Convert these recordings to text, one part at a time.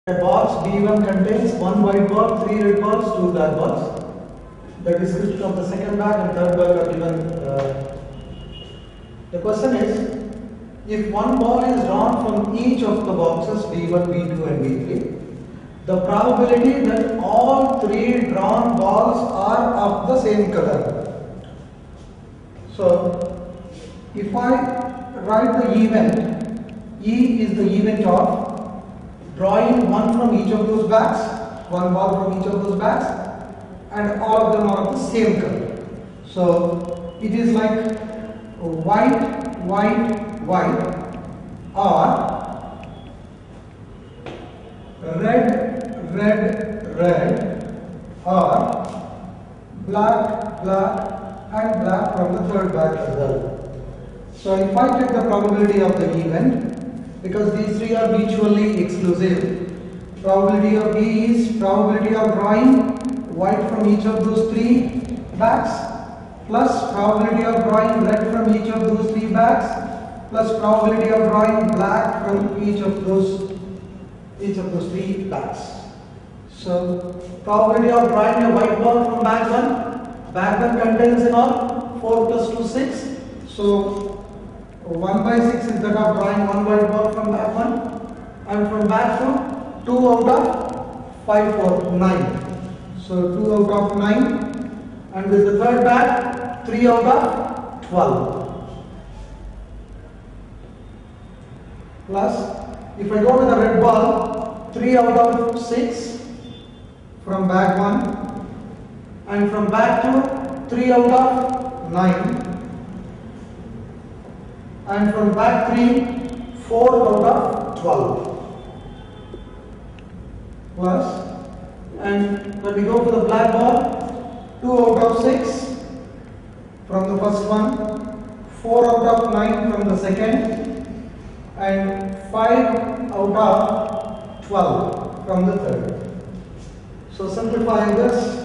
A box B1 contains one white ball, three red balls, two black balls. The description of the second bag and third bag are given. The question is, if one ball is drawn from each of the boxes B1, B2 and B3, the probability that all three drawn balls are of the same color. So, if I write the event, E is the event of drawing one from each of those bags, one ball from each of those bags, and all of them are of the same color. So it is like white, white, white, or red, red, red, or black, black, and black from the third bag as well. So if I check the probability of the event, because these three are mutually exclusive, probability of B is probability of drawing white from each of those three bags plus probability of drawing red from each of those three bags plus probability of drawing black from each of those three bags. So probability of drawing a white ball from bag 1 contains in all 4 plus 2 6. So 1 by 6 instead of drawing one white ball from bag 1, and from bag 2, 2 out of 5, 4, 9. So 2 out of 9, and with the third bag, 3 out of 12. Plus, if I go with the red ball, 3 out of 6 from bag 1, and from bag 2, 3 out of 9. And from bag 3, 4 out of 12. Plus, and when we go for the black ball, 2 out of 6 from the first one, 4 out of 9 from the second, and 5 out of 12 from the third. So simplifying this,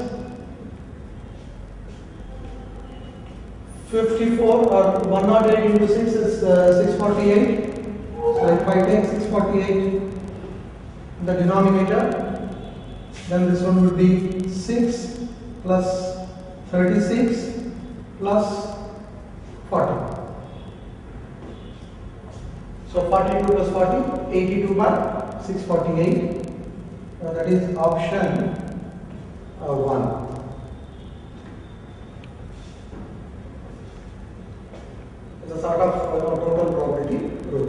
54 or 108 into 6 is 648. So if I take 648 in the denominator, then this one would be 6 plus 36 plus 40. So 42 plus 40, 82 by 648. That is option 1. It's a sort of total probability rule.